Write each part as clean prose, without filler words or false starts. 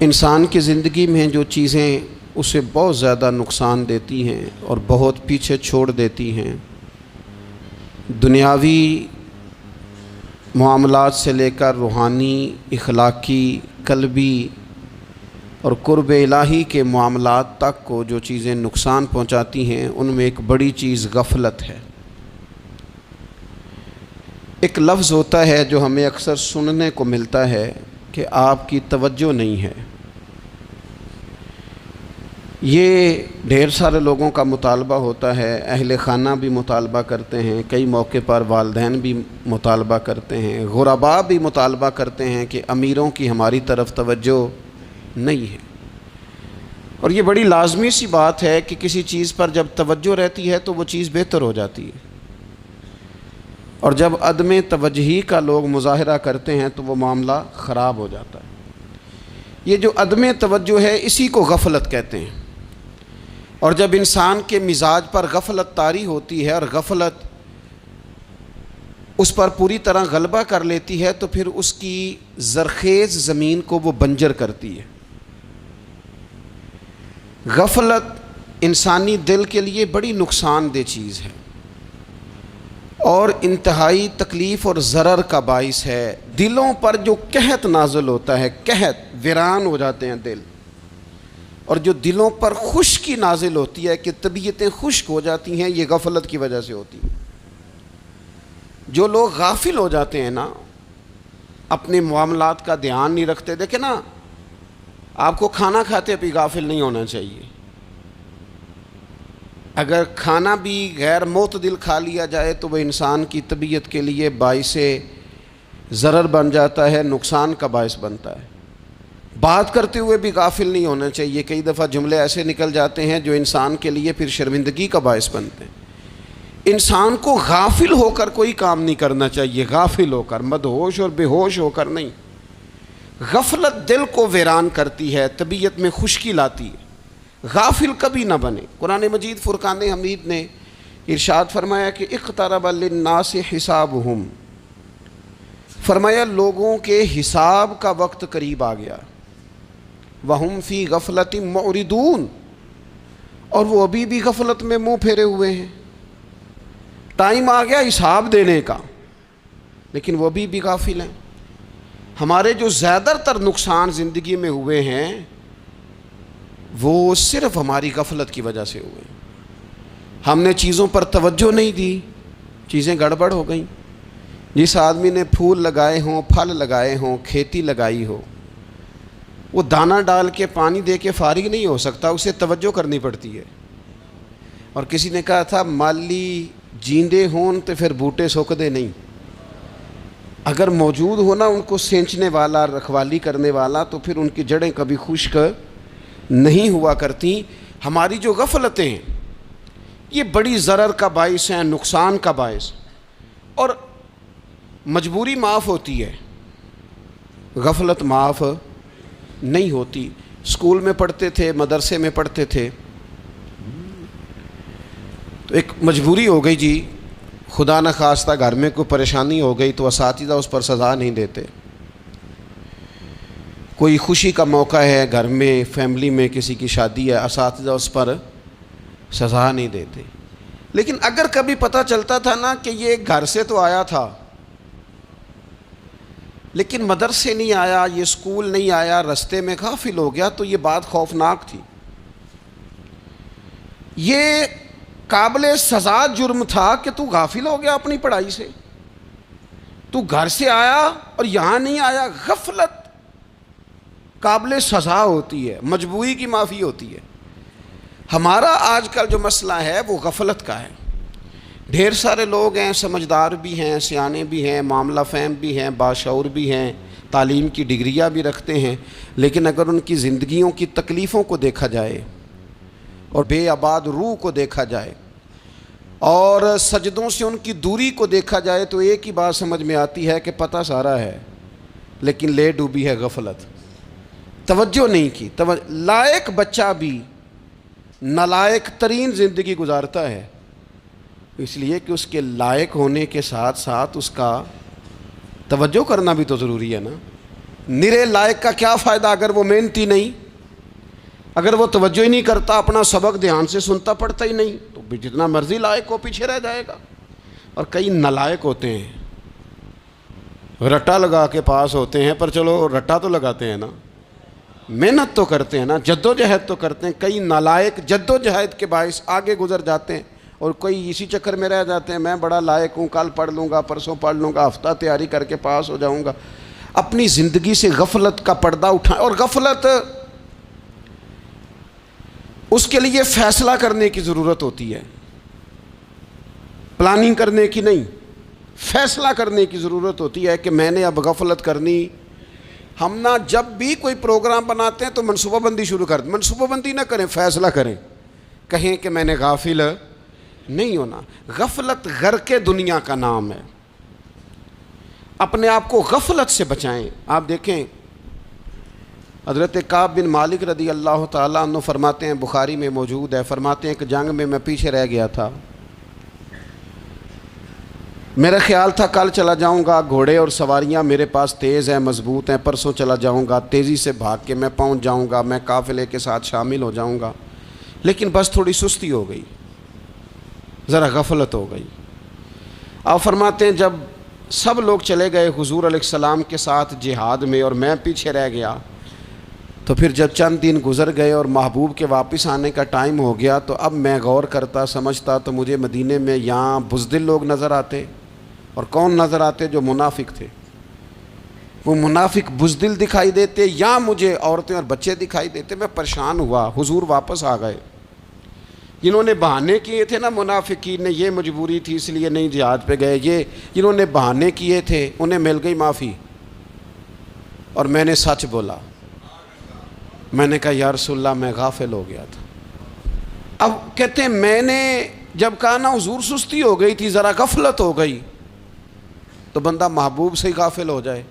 انسان کی زندگی میں جو چیزیں اسے بہت زیادہ نقصان دیتی ہیں اور بہت پیچھے چھوڑ دیتی ہیں، دنیاوی معاملات سے لے کر روحانی، اخلاقی، قلبی اور قرب الہی کے معاملات تک کو جو چیزیں نقصان پہنچاتی ہیں، ان میں ایک بڑی چیز غفلت ہے۔ ایک لفظ ہوتا ہے جو ہمیں اکثر سننے کو ملتا ہے کہ آپ کی توجہ نہیں ہے۔ یہ ڈھیر سارے لوگوں کا مطالبہ ہوتا ہے، اہل خانہ بھی مطالبہ کرتے ہیں، کئی موقع پر والدین بھی مطالبہ کرتے ہیں، غرباء بھی مطالبہ کرتے ہیں کہ امیروں کی ہماری طرف توجہ نہیں ہے۔ اور یہ بڑی لازمی سی بات ہے کہ کسی چیز پر جب توجہ رہتی ہے تو وہ چیز بہتر ہو جاتی ہے، اور جب عدم توجہی کا لوگ مظاہرہ کرتے ہیں تو وہ معاملہ خراب ہو جاتا ہے۔ یہ جو عدم توجہ ہے اسی کو غفلت کہتے ہیں، اور جب انسان کے مزاج پر غفلت طاری ہوتی ہے اور غفلت اس پر پوری طرح غلبہ کر لیتی ہے تو پھر اس کی زرخیز زمین کو وہ بنجر کرتی ہے۔ غفلت انسانی دل کے لیے بڑی نقصان دہ چیز ہے اور انتہائی تکلیف اور ضرر کا باعث ہے۔ دلوں پر جو قحط نازل ہوتا ہے، قحط، ویران ہو جاتے ہیں دل، اور جو دلوں پر خشکی نازل ہوتی ہے کہ طبیعتیں خشک ہو جاتی ہیں، یہ غفلت کی وجہ سے ہوتی ہے۔ جو لوگ غافل ہو جاتے ہیں نا، اپنے معاملات کا دھیان نہیں رکھتے، دیکھیں نا، آپ کو کھانا کھاتے بھی غافل نہیں ہونا چاہیے۔ اگر کھانا بھی غیر معتدل کھا لیا جائے تو وہ انسان کی طبیعت کے لیے باعث ضرر بن جاتا ہے، نقصان کا باعث بنتا ہے۔ بات کرتے ہوئے بھی غافل نہیں ہونا چاہیے، کئی دفعہ جملے ایسے نکل جاتے ہیں جو انسان کے لیے پھر شرمندگی کا باعث بنتے ہیں۔ انسان کو غافل ہو کر کوئی کام نہیں کرنا چاہیے، غافل ہو کر، مدہوش اور بے ہوش ہو کر نہیں۔ غفلت دل کو ویران کرتی ہے، طبیعت میں خشکی لاتی ہے۔ غافل کبھی نہ بنے۔ قرآن مجید فرقان حمید نے ارشاد فرمایا کہ اقترب للناس حسابہم، فرمایا لوگوں کے حساب کا وقت قریب آ گیا، وہم فی غفلۃ معرضون، اور وہ ابھی بھی غفلت میں منہ پھیرے ہوئے ہیں۔ ٹائم آ گیا حساب دینے کا، لیکن وہ ابھی بھی غافل ہیں۔ ہمارے جو زیادہ تر نقصان زندگی میں ہوئے ہیں وہ صرف ہماری غفلت کی وجہ سے ہوئے۔ ہم نے چیزوں پر توجہ نہیں دی، چیزیں گڑبڑ ہو گئیں۔ جس آدمی نے پھول لگائے ہوں، پھل لگائے ہوں، کھیتی لگائی ہو، وہ دانہ ڈال کے پانی دے کے فارغ نہیں ہو سکتا، اسے توجہ کرنی پڑتی ہے۔ اور کسی نے کہا تھا مالی جیندے ہون تو پھر بوٹے سوکدے نہیں، اگر موجود ہونا ان کو سینچنے والا، رکھوالی کرنے والا، تو پھر ان کی جڑیں کبھی خشک نہیں ہوا کرتی۔ ہماری جو غفلتیں ہیں یہ بڑی ضرر کا باعث ہیں، نقصان کا باعث، اور مجبوری معاف ہوتی ہے، غفلت معاف نہیں ہوتی۔ اسکول میں پڑھتے تھے، مدرسے میں پڑھتے تھے، تو ایک مجبوری ہو گئی جی، خدا نخواستہ گھر میں کوئی پریشانی ہو گئی تو اساتذہ اس پر سزا نہیں دیتے۔ کوئی خوشی کا موقع ہے گھر میں، فیملی میں کسی کی شادی ہے، اساتذہ اس پر سزا نہیں دیتے۔ لیکن اگر کبھی پتہ چلتا تھا نا کہ یہ گھر سے تو آیا تھا لیکن مدرسے نہیں آیا، یہ اسکول نہیں آیا، رستے میں غافل ہو گیا، تو یہ بات خوفناک تھی۔ یہ قابل سزا جرم تھا کہ تو غافل ہو گیا اپنی پڑھائی سے، تو گھر سے آیا اور یہاں نہیں آیا۔ غفلت قابل سزا ہوتی ہے، مجبوری کی معافی ہوتی ہے۔ ہمارا آج کل جو مسئلہ ہے وہ غفلت کا ہے۔ ڈھیر سارے لوگ ہیں، سمجھدار بھی ہیں، سیانے بھی ہیں، معاملہ فہم بھی ہیں، باشعور بھی ہیں، تعلیم کی ڈگریاں بھی رکھتے ہیں، لیکن اگر ان کی زندگیوں کی تکلیفوں کو دیکھا جائے اور بے آباد روح کو دیکھا جائے اور سجدوں سے ان کی دوری کو دیکھا جائے تو ایک ہی بات سمجھ میں آتی ہے کہ پتہ سارا ہے لیکن لے ڈوبی ہے غفلت، توجہ نہیں کی۔ لائق بچہ بھی نالائق ترین زندگی گزارتا ہے، اس لیے کہ اس کے لائق ہونے کے ساتھ ساتھ اس کا توجہ کرنا بھی تو ضروری ہے نا۔ نرے لائق کا کیا فائدہ اگر وہ محنتی نہیں، اگر وہ توجہ ہی نہیں کرتا، اپنا سبق دھیان سے سنتا پڑھتا ہی نہیں، تو بھی جتنا مرضی لائق ہو پیچھے رہ جائے گا۔ اور کئی نالائق ہوتے ہیں، رٹا لگا کے پاس ہوتے ہیں، پر چلو رٹا تو لگاتے ہیں نا، محنت تو کرتے ہیں نا، جد و جہد تو کرتے ہیں۔ کئی نالائق جد و جہد کے باعث آگے گزر جاتے ہیں، اور کوئی اسی چکر میں رہ جاتے ہیں، میں بڑا لائق ہوں، کل پڑھ لوں گا، پرسوں پڑھ لوں گا، ہفتہ تیاری کر کے پاس ہو جاؤں گا۔ اپنی زندگی سے غفلت کا پردہ اٹھائیں، اور غفلت اس کے لیے فیصلہ کرنے کی ضرورت ہوتی ہے، پلاننگ کرنے کی نہیں، فیصلہ کرنے کی ضرورت ہوتی ہے کہ میں نے اب غفلت کرنی۔ ہم نہ جب بھی کوئی پروگرام بناتے ہیں تو منصوبہ بندی شروع کر دیں، منصوبہ بندی نہ کریں، فیصلہ کریں، کہیں کہ میں نے غافل نہیں ہونا۔ غفلت غرق دنیا کا نام ہے، اپنے آپ کو غفلت سے بچائیں۔ آپ دیکھیں حضرت کعب بن مالک رضی اللہ تعالیٰ عنہ فرماتے ہیں، بخاری میں موجود ہے، فرماتے ہیں کہ جنگ میں پیچھے رہ گیا تھا، میرا خیال تھا کل چلا جاؤں گا، گھوڑے اور سواریاں میرے پاس تیز ہیں، مضبوط ہیں، پرسوں چلا جاؤں گا، تیزی سے بھاگ کے میں پہنچ جاؤں گا، میں قافلے کے ساتھ شامل ہو جاؤں گا، لیکن بس تھوڑی سستی ہو گئی، ذرا غفلت ہو گئی۔ آپ فرماتے ہیں جب سب لوگ چلے گئے حضور علیہ السلام کے ساتھ جہاد میں اور میں پیچھے رہ گیا، تو پھر جب چند دن گزر گئے اور محبوب کے واپس آنے کا ٹائم ہو گیا، تو اب میں غور کرتا سمجھتا تو مجھے مدینے میں یہاں بزدل لوگ نظر آتے، اور کون نظر آتے؟ جو منافق تھے، وہ منافق بزدل دکھائی دیتے، یا مجھے عورتیں اور بچے دکھائی دیتے۔ میں پریشان ہوا، حضور واپس آ گئے۔ جنہوں نے بہانے کیے تھے نا منافقین نے، یہ مجبوری تھی اس لیے نہیں جہاد پہ گئے، یہ جنہوں نے بہانے کیے تھے انہیں مل گئی معافی، اور میں نے سچ بولا، میں نے کہا یا رسول اللہ میں غافل ہو گیا تھا۔ اب کہتے ہیں میں نے جب کہا نا حضور سستی ہو گئی تھی، ذرا غفلت ہو گئی، تو بندہ محبوب سے ہی غافل ہو جائے،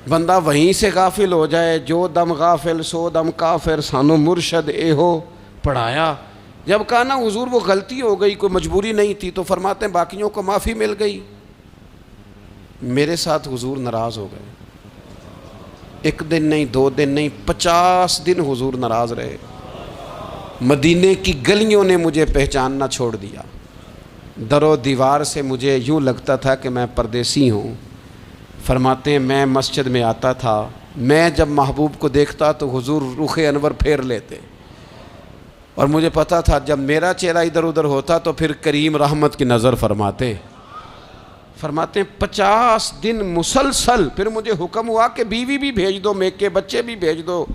بندہ وہیں سے غافل ہو جائے۔ جو دم غافل سو دم کافر، سانو مرشد اے ہو پڑھایا۔ جب کہا نا حضور وہ غلطی ہو گئی، کوئی مجبوری نہیں تھی، تو فرماتے ہیں باقیوں کو معافی مل گئی، میرے ساتھ حضور ناراض ہو گئے۔ ایک دن نہیں، 2 دن نہیں، 50 دن حضور ناراض رہے۔ مدینے کی گلیوں نے مجھے پہچاننا چھوڑ دیا، در و دیوار سے مجھے یوں لگتا تھا کہ میں پردیسی ہوں۔ فرماتے ہیں میں مسجد میں آتا تھا، میں جب محبوب کو دیکھتا تو حضور رخ انور پھیر لیتے، اور مجھے پتا تھا جب میرا چہرہ ادھر ادھر ہوتا تو پھر کریم رحمت کی نظر فرماتے۔ فرماتے ہیں 50 دن مسلسل، پھر مجھے حکم ہوا کہ بیوی بھی بھیج دو، میکے بچے بھی بھیج دو،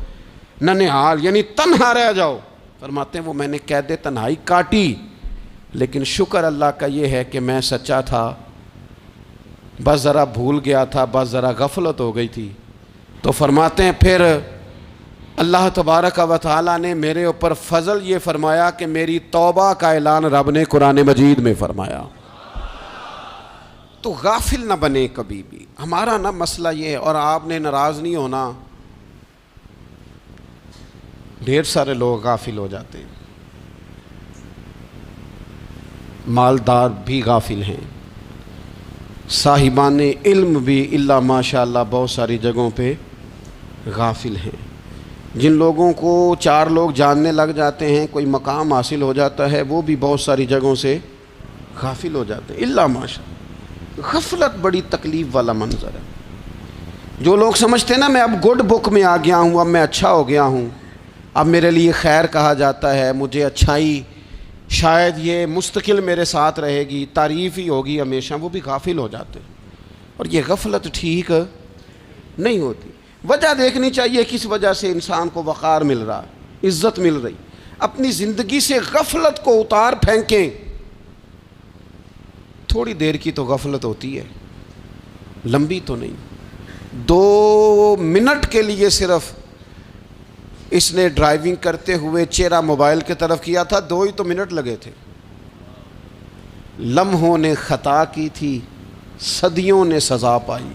ننہال یعنی تنہا رہ جاؤ۔ فرماتے ہیں وہ میں نے قید تنہائی کاٹی، لیکن شکر اللہ کا یہ ہے کہ میں سچا تھا، بس ذرا بھول گیا تھا، بس ذرا غفلت ہو گئی تھی۔ تو فرماتے ہیں پھر اللہ تبارک و تعالیٰ نے میرے اوپر فضل یہ فرمایا کہ میری توبہ کا اعلان رب نے قرآن مجید میں فرمایا۔ تو غافل نہ بنے کبھی بھی، ہمارا نا مسئلہ یہ ہے، اور آپ نے ناراض نہیں ہونا، ڈھیر سارے لوگ غافل ہو جاتے ہیں، مالدار بھی غافل ہیں، صاحبان علم بھی الا ماشاء اللہ بہت ساری جگہوں پہ غافل ہیں۔ جن لوگوں کو 4 لوگ جاننے لگ جاتے ہیں، کوئی مقام حاصل ہو جاتا ہے، وہ بھی بہت ساری جگہوں سے غافل ہو جاتے ہیں الا ماشاء اللہ۔ غفلت بڑی تکلیف والا منظر ہے۔ جو لوگ سمجھتے ہیں نا میں اب گڈ بک میں آ گیا ہوں، اب میں اچھا ہو گیا ہوں، اب میرے لیے خیر کہا جاتا ہے، مجھے اچھائی شاید یہ مستقل میرے ساتھ رہے گی، تعریف ہی ہوگی ہمیشہ، وہ بھی غافل ہو جاتے ہیں۔ اور یہ غفلت ٹھیک نہیں ہوتی۔ وجہ دیکھنی چاہیے کس وجہ سے انسان کو وقار مل رہا ہے، عزت مل رہی۔ اپنی زندگی سے غفلت کو اتار پھینکیں۔ تھوڑی دیر کی تو غفلت ہوتی ہے، لمبی تو نہیں۔ 2 منٹ کے لیے صرف اس نے ڈرائیونگ کرتے ہوئے چہرہ موبائل کی طرف کیا تھا، 2 ہی تو منٹ لگے تھے۔ لمحوں نے خطا کی تھی، صدیوں نے سزا پائی۔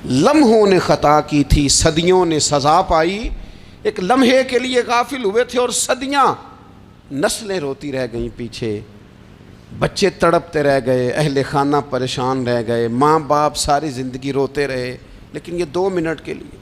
لمحوں نے خطا کی تھی، صدیوں نے سزا پائی۔ ایک لمحے کے لیے غافل ہوئے تھے اور صدیاں، نسلیں روتی رہ گئیں پیچھے۔ بچے تڑپتے رہ گئے، اہل خانہ پریشان رہ گئے، ماں باپ ساری زندگی روتے رہے، لیکن یہ 2 منٹ کے لیے